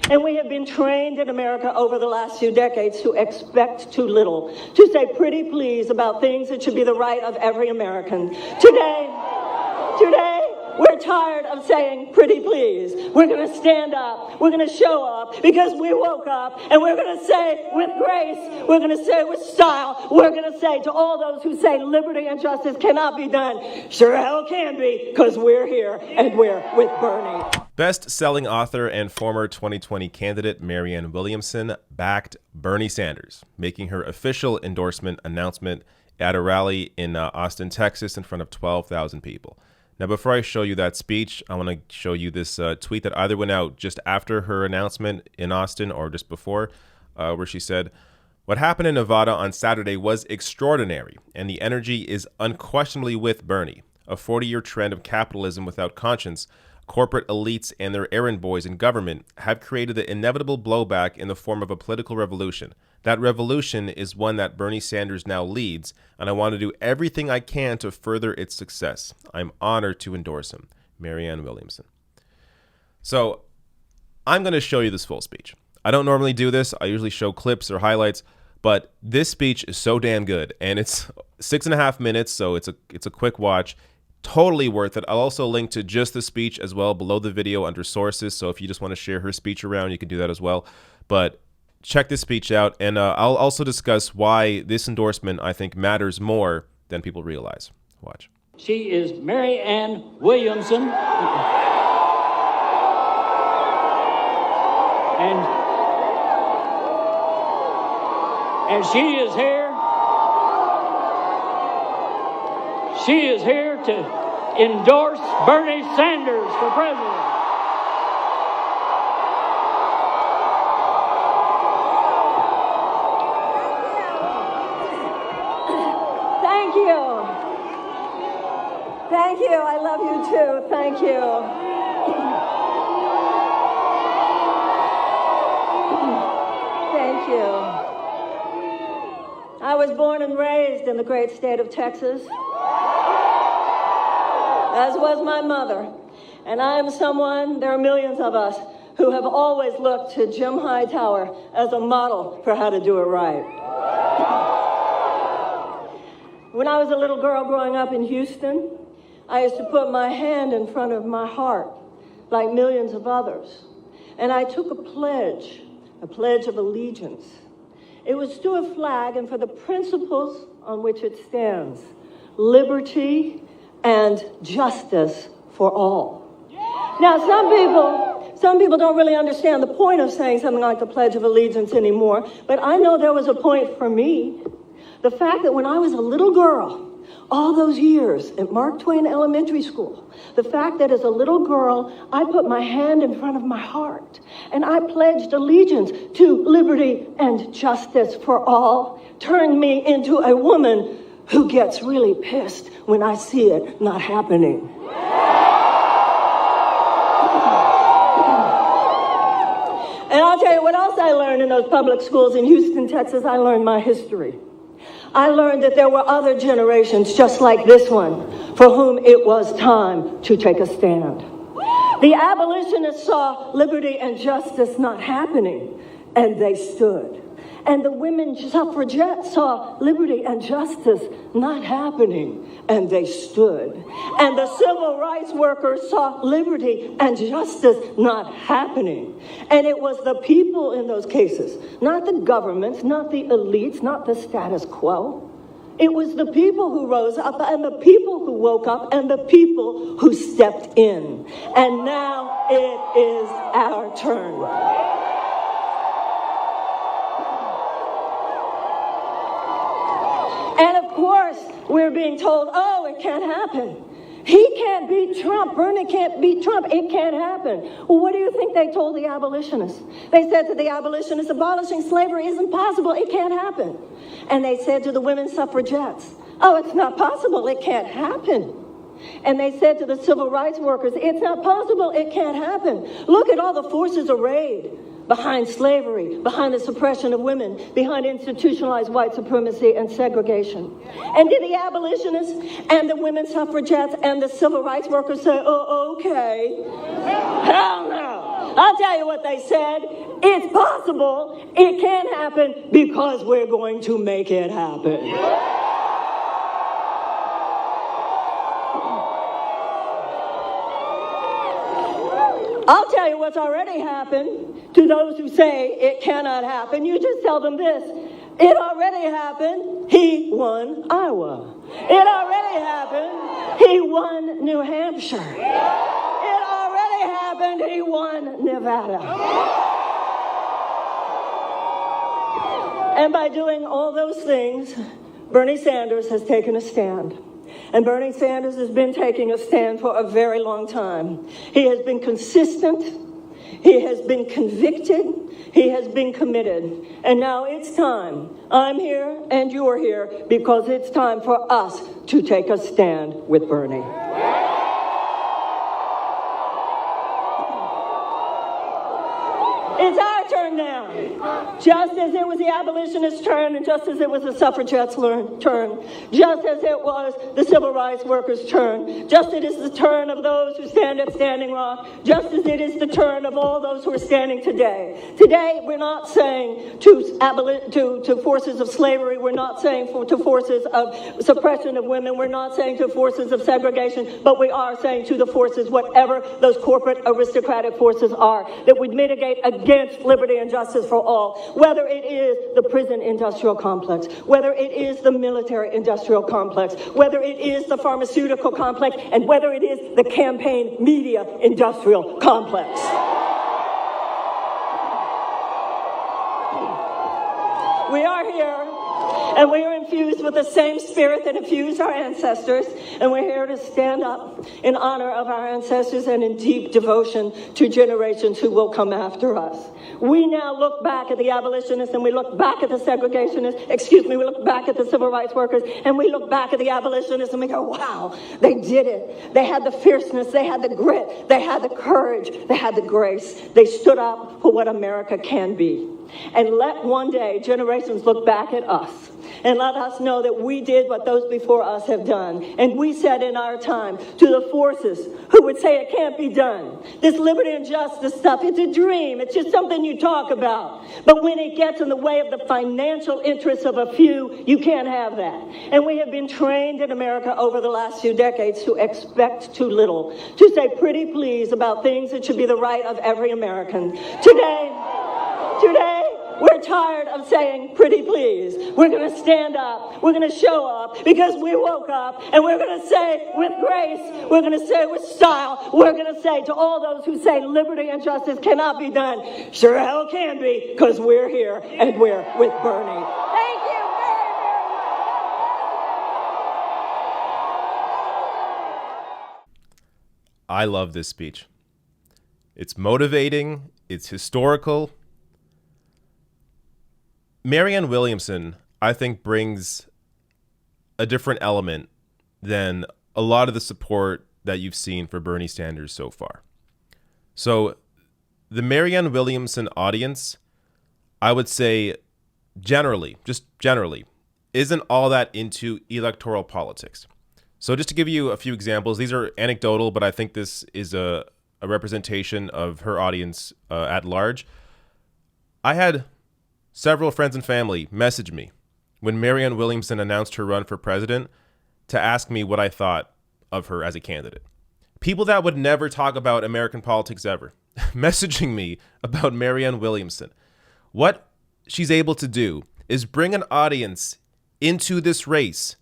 And we have been trained in America over the last few decades to expect too little, to say pretty please about things that should be the right of every American. Today, we're tired of saying pretty please. We're going to stand up. We're going to show up because we woke up, and we're going to say with grace, we're going to say with style, we're going to say to all those who say liberty and justice cannot be done, sure hell can be, because we're here and we're with Bernie. Best-selling author and former 2020 candidate Marianne Williamson backed Bernie Sanders, making her official endorsement announcement at a rally in Austin, Texas, in front of 12,000 people. Now, before I show you that speech, I want to show you this tweet that either went out just after her announcement in Austin or just before, where she said, "What happened in Nevada on Saturday was extraordinary, and the energy is unquestionably with Bernie. A 40-year trend of capitalism without conscience, corporate elites and their errand boys in government have created the inevitable blowback in the form of a political revolution. That revolution is one that Bernie Sanders now leads, and I want to do everything I can to further its success. I'm honored to endorse him. Marianne Williamson." So I'm going to show you this full speech. I don't normally do this. I usually show clips or highlights, but this speech is so damn good, and it's 6.5 minutes, so it's a quick watch. Totally worth it. I'll also link to just the speech as well below the video under sources. So if you just want to share her speech around, you can do that as well. But check this speech out. And I'll also discuss why this endorsement, I think, matters more than people realize. Watch. She is Marianne Williamson. And she is here. She is here to endorse Bernie Sanders for president. Thank you. Thank you. I love you too. Thank you. Thank you. I was born and raised in the great state of Texas, as was my mother. And I am someone, there are millions of us, who have always looked to Jim Hightower as a model for how to do it right. When I was a little girl growing up in Houston, I used to put my hand in front of my heart, like millions of others. And I took a pledge of allegiance. It was to a flag and for the principles on which it stands: liberty and justice for all. Now, some people don't really understand the point of saying something like the Pledge of Allegiance anymore, but I know there was a point for me. The fact that when I was a little girl, all those years at Mark Twain Elementary School, the fact that as a little girl, I put my hand in front of my heart and I pledged allegiance to liberty and justice for all turned me into a woman who gets really pissed when I see it not happening. And I'll tell you what else I learned in those public schools in Houston, Texas. I learned my history. I learned that there were other generations just like this one for whom it was time to take a stand. The abolitionists saw liberty and justice not happening, and they stood. And the women suffragettes saw liberty and justice not happening, and they stood. And the civil rights workers saw liberty and justice not happening. And it was the people in those cases, not the governments, not the elites, not the status quo. It was the people who rose up and the people who woke up and the people who stepped in. And now it is our turn. And of course, we're being told, oh, it can't happen. He can't beat Trump. Bernie can't beat Trump. It can't happen. Well, what do you think they told the abolitionists? They said to the abolitionists, abolishing slavery isn't possible. It can't happen. And they said to the women suffragettes, oh, it's not possible. It can't happen. And they said to the civil rights workers, it's not possible. It can't happen. Look at all the forces arrayed behind slavery, behind the suppression of women, behind institutionalized white supremacy and segregation. And did the abolitionists and the women suffragettes and the civil rights workers say, oh, okay? Hell no. I'll tell you what they said. It's possible. It can happen because we're going to make it happen. I'll tell you what's already happened to those who say it cannot happen. You just tell them this. It already happened. He won Iowa. It already happened. He won New Hampshire. It already happened. He won Nevada. And by doing all those things, Bernie Sanders has taken a stand. And Bernie Sanders has been taking a stand for a very long time. He has been consistent. He has been convicted. He has been committed. And now it's time. I'm here and you're here because it's time for us to take a stand with Bernie. It's our turn now. Just as it was the abolitionists' turn, and just as it was the suffragettes' turn, just as it was the civil rights workers' turn, just as it is the turn of those who stand at Standing Rock, just as it is the turn of all those who are standing today. Today, we're not saying to forces of slavery, we're not saying to forces of suppression of women, we're not saying to forces of segregation, but we are saying to the forces, whatever those corporate aristocratic forces are, that would mitigate against liberty and justice for all, whether it is the prison industrial complex, whether it is the military industrial complex, whether it is the pharmaceutical complex, and whether it is the campaign media industrial complex. We are here, and we are infused with the same spirit that infused our ancestors, and we're here to stand up in honor of our ancestors and in deep devotion to generations who will come after us. We now look back at the abolitionists, and we look back at the segregationists, we look back at the civil rights workers, and we look back at the abolitionists, and we go, wow, they did it. They had the fierceness, they had the grit, they had the courage, they had the grace. They stood up for what America can be. And let one day generations look back at us and let us know that we did what those before us have done. And we said in our time to the forces who would say it can't be done, this liberty and justice stuff, it's a dream. It's just something you talk about. But when it gets in the way of the financial interests of a few, you can't have that. And we have been trained in America over the last few decades to expect too little, to say pretty please about things that should be the right of every American. Today, we're tired of saying pretty please. We're going to stand up. We're going to show up because we woke up, and we're going to say with grace, we're going to say with style, we're going to say to all those who say liberty and justice cannot be done, sure hell can be, because we're here and we're with Bernie. Thank you very, very much. I love this speech. It's motivating. It's historical. Marianne Williamson, I think, brings a different element than a lot of the support that you've seen for Bernie Sanders so far. So the Marianne Williamson audience, I would say generally, isn't all that into electoral politics. So just to give you a few examples, these are anecdotal, but I think this is a representation of her audience at large. I had several friends and family messaged me when Marianne Williamson announced her run for president to ask me what I thought of her as a candidate. People that would never talk about American politics ever, messaging me about Marianne Williamson. What she's able to do is bring an audience into this race,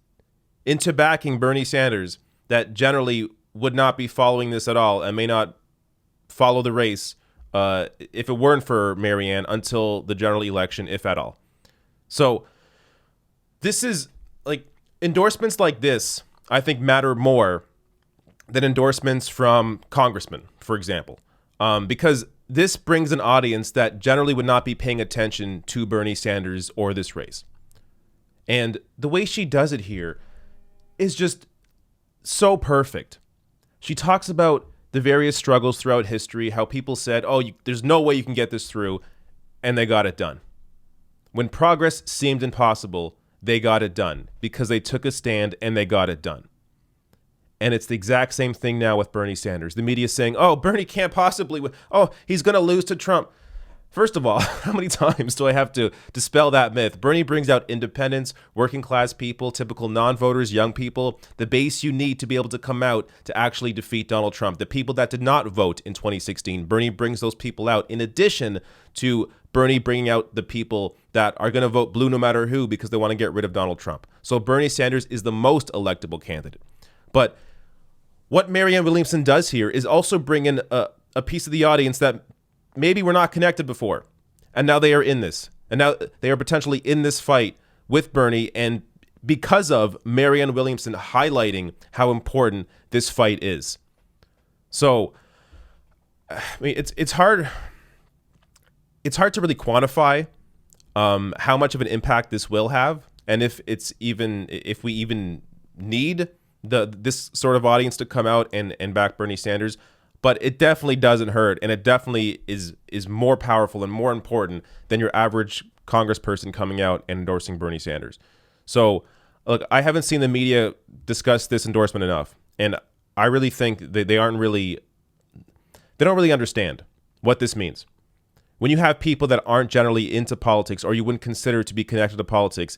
into backing Bernie Sanders, that generally would not be following this at all and may not follow the race if it weren't for Marianne until the general election, if at all. So this is like endorsements like this, I think, matter more than endorsements from congressmen, for example, because this brings an audience that generally would not be paying attention to Bernie Sanders or this race. And the way she does it here is just so perfect. She talks about the various struggles throughout history, how people said, there's no way you can get this through, and they got it done. When progress seemed impossible, they got it done because they took a stand and they got it done. And it's the exact same thing now with Bernie Sanders. The media is saying, oh, Bernie can't possibly win. Oh, he's going to lose to Trump. First of all, how many times do I have to dispel that myth? Bernie brings out independents, working class people, typical non-voters, young people, the base you need to be able to come out to actually defeat Donald Trump. The people that did not vote in 2016, Bernie brings those people out, in addition to Bernie bringing out the people that are going to vote blue no matter who because they want to get rid of Donald Trump. So Bernie Sanders is the most electable candidate. But what Marianne Williamson does here is also bring in a piece of the audience that maybe were not connected before, and now they are in this, and now they are potentially in this fight with Bernie, and because of Marianne Williamson highlighting how important this fight is. So, I mean, it's hard to really quantify how much of an impact this will have, and if we even need this sort of audience to come out and back Bernie Sanders. But it definitely doesn't hurt, and it definitely is more powerful and more important than your average congressperson coming out and endorsing Bernie Sanders. So, look, I haven't seen the media discuss this endorsement enough, and I really think they don't really understand what this means. When you have people that aren't generally into politics, or you wouldn't consider to be connected to politics,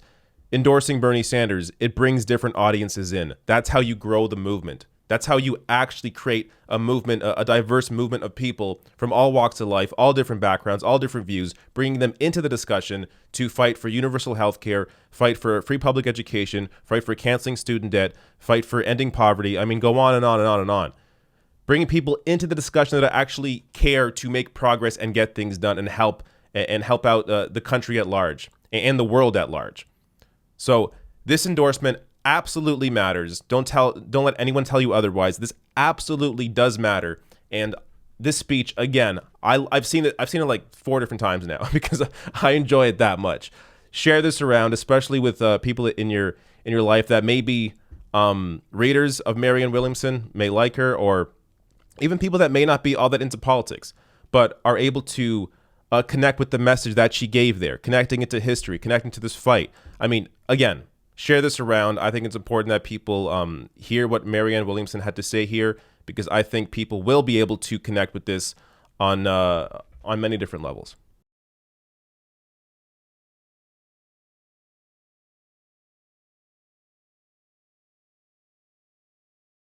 endorsing Bernie Sanders, it brings different audiences in. That's how you grow the movement. That's how you actually create a movement, a diverse movement of people from all walks of life, all different backgrounds, all different views, bringing them into the discussion to fight for universal health care, fight for free public education, fight for canceling student debt, fight for ending poverty. I mean, go on and on and on and on. Bringing people into the discussion that actually care to make progress and get things done and help out the country at large and the world at large. So this endorsement absolutely matters. Don't let anyone tell you otherwise. This absolutely does matter. And this speech, again, I've seen it like 4 different times now because I enjoy it that much. Share this around, especially with people in your life that may be readers of Marianne Williamson, may like her, or even people that may not be all that into politics, but are able to connect with the message that she gave there, connecting it to history, connecting to this fight. I mean, again, share this around. I think it's important that people hear what Marianne Williamson had to say here, because I think people will be able to connect with this on many different levels.